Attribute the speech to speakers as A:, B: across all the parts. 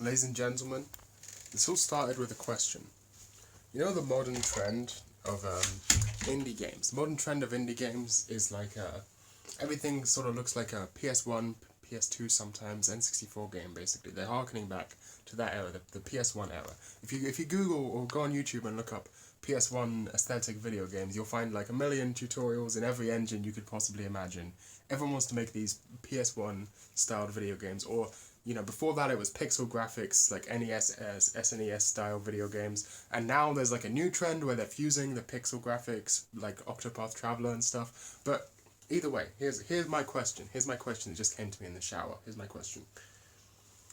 A: Ladies and gentlemen, this all started with a question. You know the modern trend of indie games? Modern trend of indie games is like everything sort of looks like a PS1, PS2 sometimes, N64 game basically. They're harkening back to that era, the PS1 era. If you Google or go on YouTube and look up PS1 aesthetic video games, you'll find like a million tutorials in every engine you could possibly imagine. Everyone wants to make these PS1 styled video games, or before that it was pixel graphics, like NES, SNES style video games, and now there's like a new trend where they're fusing the pixel graphics, like Octopath Traveler and stuff. But either way, here's my question. Here's my question that just came to me in the shower. Here's my question.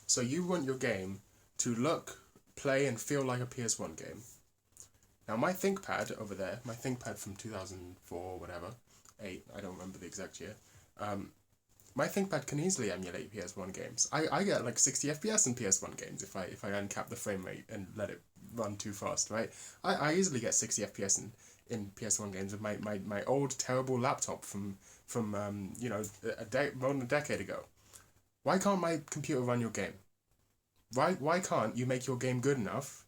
A: So you want your game to look, play, and feel like a PS1 game. Now my ThinkPad over there, my ThinkPad from 2004 or whatever, 8, I don't remember the exact year, my ThinkPad can easily emulate PS1 games. I get like 60 FPS in PS1 games if I uncap the frame rate and let it run too fast, right? I easily get 60 FPS in PS1 games with my old terrible laptop from more than a decade ago. Why can't my computer run your game? Why can't you make your game good enough?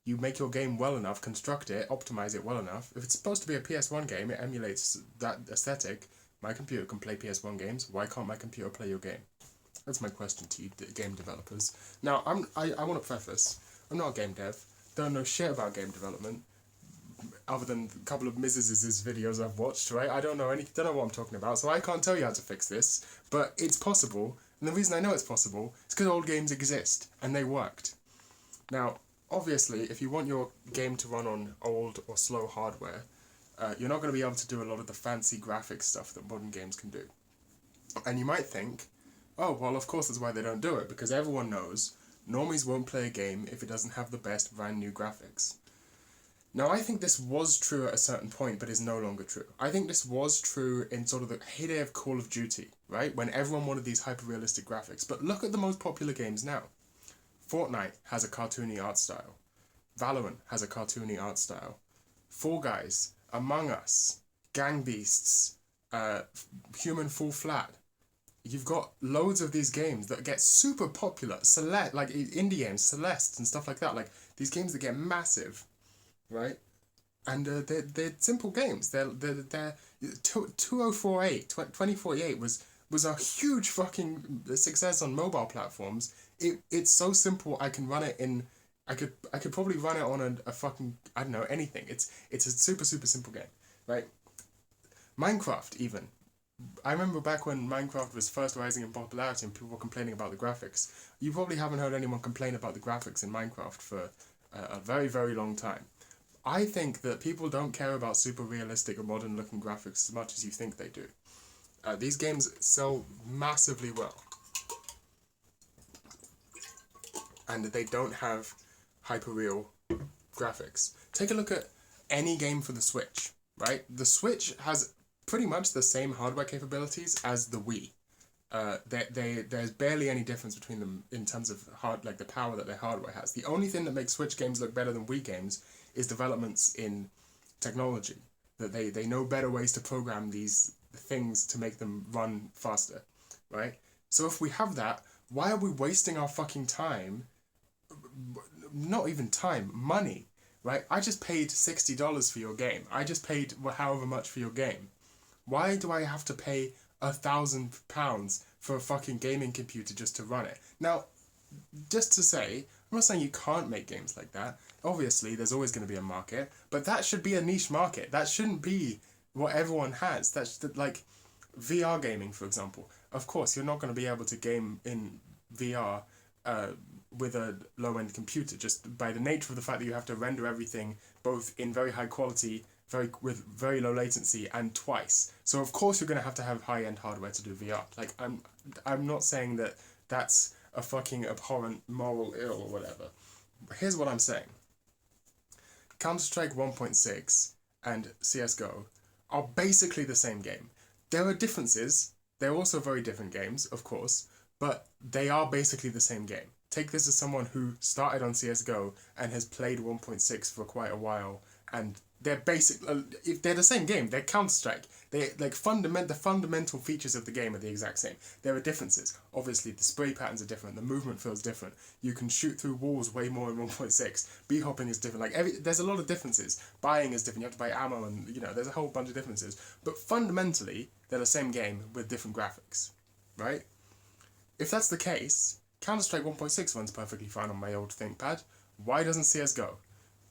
A: You make your game well enough, construct it, optimize it well enough. If it's supposed to be a PS1 game, it emulates that aesthetic. My computer can play PS1 games. Why can't my computer play your game? That's my question to you, game developers. Now, I want to preface, I'm not a game dev. Don't know shit about game development, other than a couple of Mrs.'s videos I've watched, right? I don't know what I'm talking about, so I can't tell you how to fix this. But it's possible, and the reason I know it's possible is because old games exist, and they worked. Now, obviously, if you want your game to run on old or slow hardware, you're not going to be able to do a lot of the fancy graphics stuff that modern games can do. And you might think, oh, well, of course that's why they don't do it, because everyone knows normies won't play a game if it doesn't have the best brand new graphics. Now, I think this was true at a certain point, but is no longer true. I think this was true in sort of the heyday of Call of Duty, right? When everyone wanted these hyper-realistic graphics. But look at the most popular games now. Fortnite has a cartoony art style. Valorant has a cartoony art style. Fall Guys, Among Us, Gang Beasts, Human Fall Flat. You've got loads of these games that get super popular. Like indie games, Celeste and stuff like that. Like these games that get massive, right? And they're simple games. They're 2048 was a huge fucking success on mobile platforms. It's so simple. I can run it in. I could probably run it on a fucking, I don't know, anything. It's a super simple game, right? Minecraft even. I remember back when Minecraft was first rising in popularity and people were complaining about the graphics. You probably haven't heard anyone complain about the graphics in Minecraft for a very, very long time. I think that people don't care about super realistic or modern looking graphics as much as you think they do. These games sell massively well. And they don't have hyper-real graphics. Take a look at any game for the Switch, right? The Switch has pretty much the same hardware capabilities as the Wii. There's barely any difference between them in terms of the power that their hardware has. The only thing that makes Switch games look better than Wii games is developments in technology. That they know better ways to program these things to make them run faster, right? So if we have that, why are we wasting our fucking time? Not even time, money, right? I just paid $60 for your game. I just paid however much for your game. Why do I have to pay £1,000 for a fucking gaming computer just to run it? Now, just to say, I'm not saying you can't make games like that. Obviously, there's always going to be a market, but that should be a niche market. That shouldn't be what everyone has. That's like VR gaming, for example. Of course, you're not going to be able to game in VR with a low-end computer, just by the nature of the fact that you have to render everything both in very high quality, with very low latency, and twice. So of course you're going to have high-end hardware to do VR. Like I'm not saying that that's a fucking abhorrent moral ill or whatever. Here's what I'm saying. Counter-Strike 1.6 and CSGO are basically the same game. There are differences. They're also very different games, of course, but they are basically the same game. Take this as someone who started on CSGO and has played 1.6 for quite a while and they're basic. If they're the same game, they're Counter-Strike. They like the fundamental features of the game are the exact same. There are differences. Obviously, the spray patterns are different. The movement feels different. You can shoot through walls way more in 1.6. B-hopping is different. There's a lot of differences. Buying is different. You have to buy ammo, and there's a whole bunch of differences. But fundamentally, they're the same game with different graphics, right? If that's the case, Counter-Strike 1.6 runs perfectly fine on my old ThinkPad. Why doesn't CS:GO?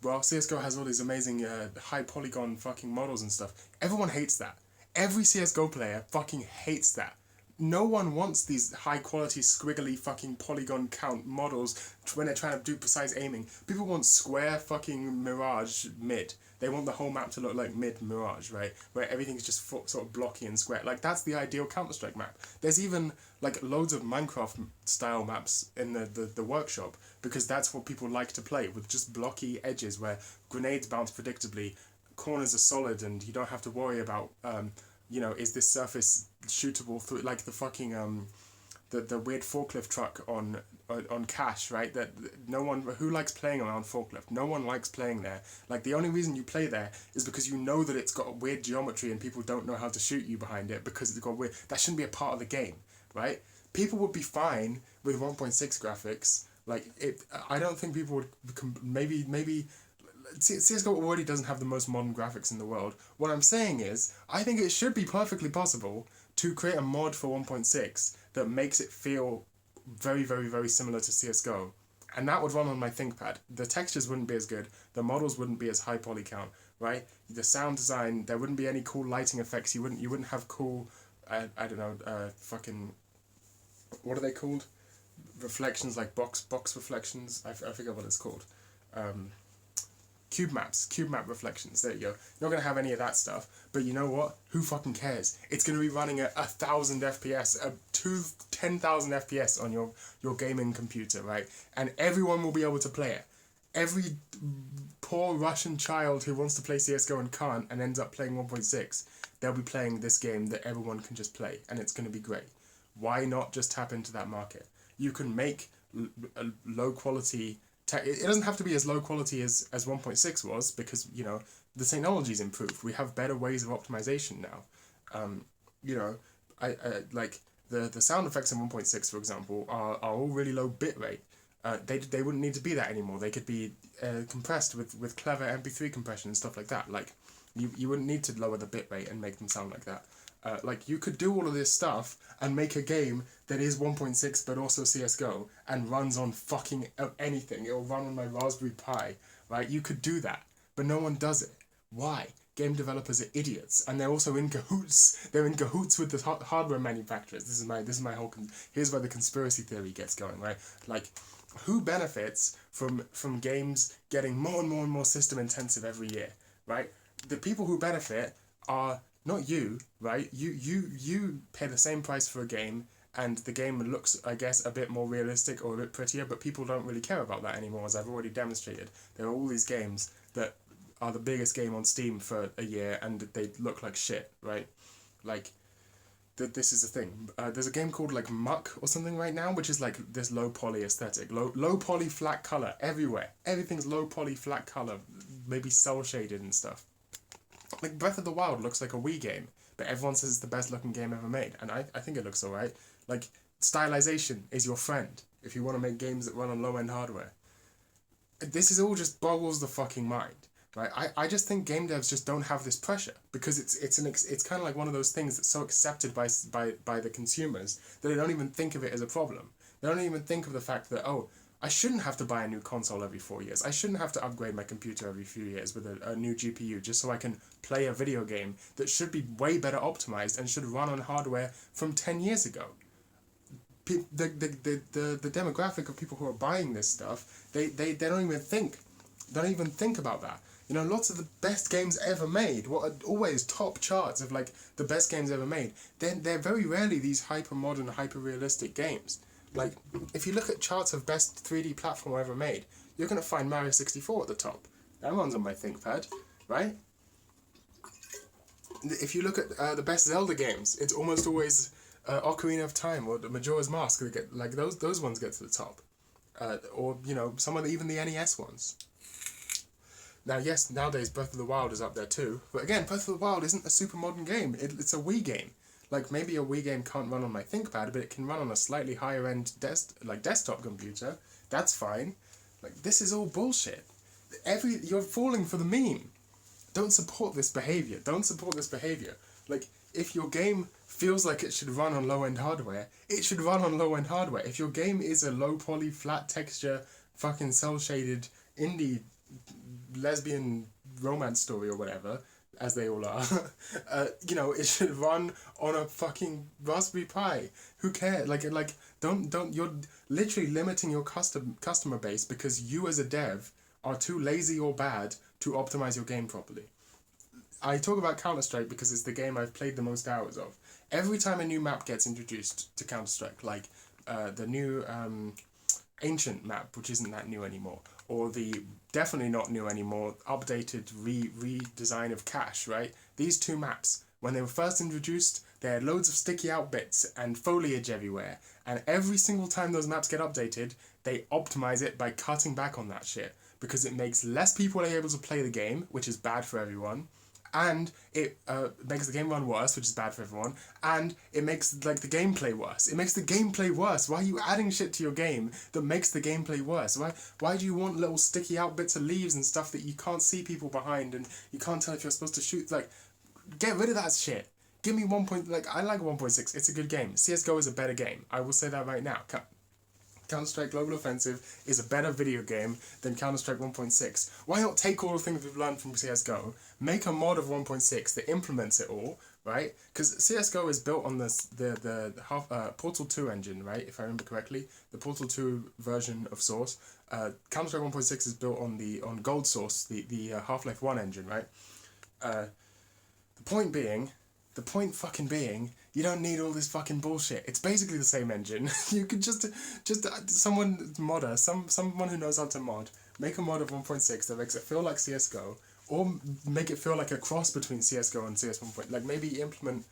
A: Well, CS:GO has all these amazing high polygon fucking models and stuff. Everyone hates that. Every CS:GO player fucking hates that. No one wants these high quality squiggly fucking polygon count models when they're trying to do precise aiming. People want square fucking Mirage mid. They want the whole map to look like mid Mirage, right? Where everything's just sort of blocky and square. Like, that's the ideal Counter-Strike map. There's even like loads of Minecraft style maps in the workshop, because that's what people like to play, with just blocky edges where grenades bounce predictably, corners are solid, and you don't have to worry about is this surface shootable through, like the fucking the weird forklift truck on Cash, right? That no one who likes playing around forklift. No one likes playing there. Like, the only reason you play there is because you know that it's got weird geometry and people don't know how to shoot you behind it because it's got weird. That shouldn't be a part of the game, right? People would be fine with 1.6 graphics. Like, I don't think people would maybe. CSGO already doesn't have the most modern graphics in the world. What I'm saying is, I think it should be perfectly possible to create a mod for 1.6 that makes it feel very, very, very similar to CSGO. And that would run on my ThinkPad. The textures wouldn't be as good, the models wouldn't be as high poly count, right? The sound design, there wouldn't be any cool lighting effects, you wouldn't have cool, fucking, what are they called? Reflections, like box reflections, I forget what it's called. Cube map reflections, there you go. You're not going to have any of that stuff, but you know what? Who fucking cares? It's going to be running at 1,000 FPS, 10,000 FPS on your gaming computer, right? And everyone will be able to play it. Every poor Russian child who wants to play CSGO and can't and ends up playing 1.6, they'll be playing this game that everyone can just play, and it's going to be great. Why not just tap into that market? You can make a low quality... It doesn't have to be as low quality as 1.6 was, because, the technology's improved. We have better ways of optimization now. I like the sound effects in 1.6, for example, are all really low bit rate. They wouldn't need to be that anymore. They could be compressed with clever MP3 compression and stuff like that. Like, you wouldn't need to lower the bit rate and make them sound like that. Like, you could do all of this stuff and make a game that is 1.6 but also CSGO and runs on fucking anything. It'll run on my Raspberry Pi, right? You could do that, but no one does it. Why? Game developers are idiots, and they're also in cahoots. They're in cahoots with the hardware manufacturers. This is my whole. Here's where the conspiracy theory gets going, right? Like, who benefits from games getting more and more and more system intensive every year, right? The people who benefit are not you, right? You pay the same price for a game, and the game looks, I guess, a bit more realistic or a bit prettier, but people don't really care about that anymore, as I've already demonstrated. There are all these games that are the biggest game on Steam for a year, and they look like shit, right? Like, this is the thing. There's a game called, like, Muck or something right now, which is, like, this low poly aesthetic. Low poly flat color everywhere. Everything's low poly flat color, maybe cel shaded and stuff. Like, Breath of the Wild looks like a Wii game, but everyone says it's the best looking game ever made, and I think it looks alright. Like, stylization is your friend if you want to make games that run on low-end hardware. This is all just boggles the fucking mind, right? I just think game devs just don't have this pressure, because it's kind of like one of those things that's so accepted by the consumers that they don't even think of it as a problem. They don't even think of the fact that, oh, I shouldn't have to buy a new console every 4 years. I shouldn't have to upgrade my computer every few years with a new GPU just so I can play a video game that should be way better optimized and should run on hardware from 10 years ago. The demographic of people who are buying this stuff, they don't even think about that. Lots of the best games ever made, what are always top charts of, like, the best games ever made, they're very rarely these hyper-modern, hyper-realistic games. Like, if you look at charts of best 3D platform ever made, you're going to find Mario 64 at the top. That runs on my ThinkPad, right? If you look at the best Zelda games, it's almost always Ocarina of Time or the Majora's Mask. Like those ones get to the top. Or, some of even the NES ones. Now, yes, nowadays Breath of the Wild is up there too, but again, Breath of the Wild isn't a super modern game. It's a Wii game. Like, maybe a Wii game can't run on my ThinkPad, but it can run on a slightly higher end desktop computer. That's fine. Like, this is all bullshit. You're falling for the meme. Don't support this behavior. Don't support this behavior. Like, if your game feels like it should run on low-end hardware, it should run on low-end hardware. If your game is a low-poly, flat-texture, fucking cel-shaded indie lesbian romance story or whatever, as they all are, it should run on a fucking Raspberry Pi. Who cares? Don't. You're literally limiting your customer base because you as a dev are too lazy or bad to optimize your game properly. I talk about Counter-Strike because it's the game I've played the most hours of. Every time a new map gets introduced to Counter-Strike, like the new Ancient map, which isn't that new anymore, or the definitely not new anymore, updated redesign of Cache, right? These two maps, when they were first introduced, they had loads of sticky out bits and foliage everywhere, and every single time those maps get updated, they optimize it by cutting back on that shit, because it makes less people able to play the game, which is bad for everyone, and it makes the game run worse, which is bad for everyone, and it makes the gameplay worse. It makes the gameplay worse. Why are you adding shit to your game that makes the gameplay worse? Why do you want little sticky out bits of leaves and stuff that you can't see people behind and you can't tell if you're supposed to shoot? Get rid of that shit. Give me I like 1.6. It's a good game. CSGO is a better game. I will say that right now. Counter-Strike Global Offensive is a better video game than Counter-Strike 1.6. Why not take all the things we've learned from CSGO, make a mod of 1.6 that implements it all, right? Because CSGO is built on the Portal 2 engine, right? If I remember correctly, the Portal 2 version of Source. Counter-Strike 1.6 is built on Gold Source, the Half-Life 1 engine, right? The point fucking being, you don't need all this fucking bullshit. It's basically the same engine. You could just someone who knows how to mod, make a mod of 1.6 that makes it feel like CS:GO, or make it feel like a cross between CS:GO and CS 1. Maybe implement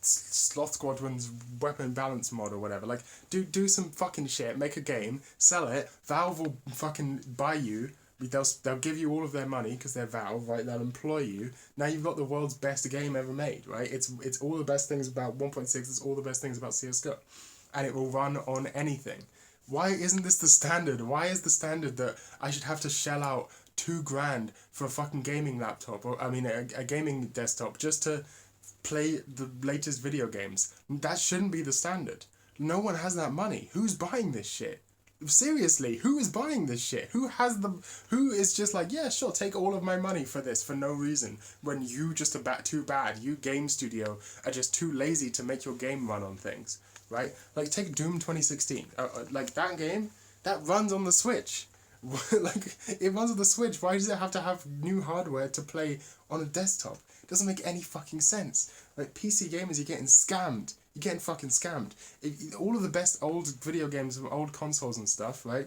A: Sloth Squadron's weapon balance mod or whatever. Do some fucking shit. Make a game, sell it. Valve will fucking buy you. They'll give you all of their money because they're Valve, right? They'll employ you. Now you've got the world's best game ever made, right? It's all the best things about 1.6. It's all the best things about CS:GO, and it will run on anything. Why isn't this the standard? Why is the standard that I should have to shell out $2,000 for a fucking gaming laptop, or a gaming desktop just to play the latest video games? That shouldn't be the standard. No one has that money. Who's buying this shit? Seriously, who is buying this shit? Who is just yeah, sure, take all of my money for this for no reason, when you just too bad, you game studio are just too lazy to make your game run on things, right? Take Doom 2016, that game, that runs on the Switch. It runs on the Switch. Why does it have to have new hardware to play on a desktop? It doesn't make any fucking sense. PC gamers, you're getting scammed. You're getting fucking scammed. All of the best old video games from old consoles and stuff, right?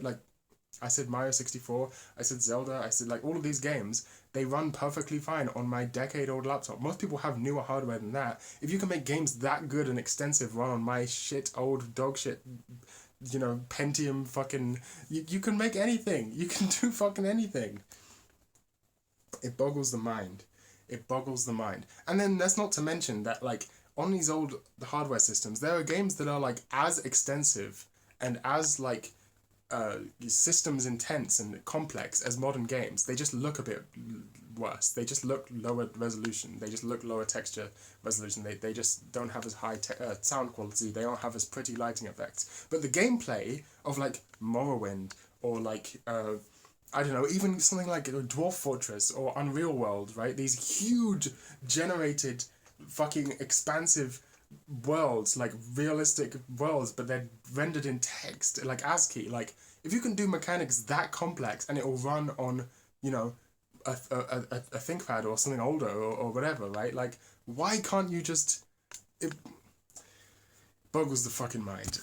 A: I said Mario 64, I said Zelda, I said all of these games, they run perfectly fine on my decade-old laptop. Most people have newer hardware than that. If you can make games that good and extensive run on my old dog shit, Pentium fucking... You can make anything. You can do fucking anything. It boggles the mind. It boggles the mind. And then that's not to mention that, on these old hardware systems, there are games that are as extensive and as systems intense and complex as modern games. They just look a bit worse. They just look lower resolution. They just look lower texture resolution. They just don't have as high sound quality. They don't have as pretty lighting effects. But the gameplay of Morrowind or I don't know, even something like Dwarf Fortress or Unreal World, right? These huge generated fucking expansive worlds, realistic worlds, but they're rendered in text, ASCII. If you can do mechanics that complex and it will run on, a ThinkPad or something older or whatever, right? Why can't you just... It boggles the fucking mind.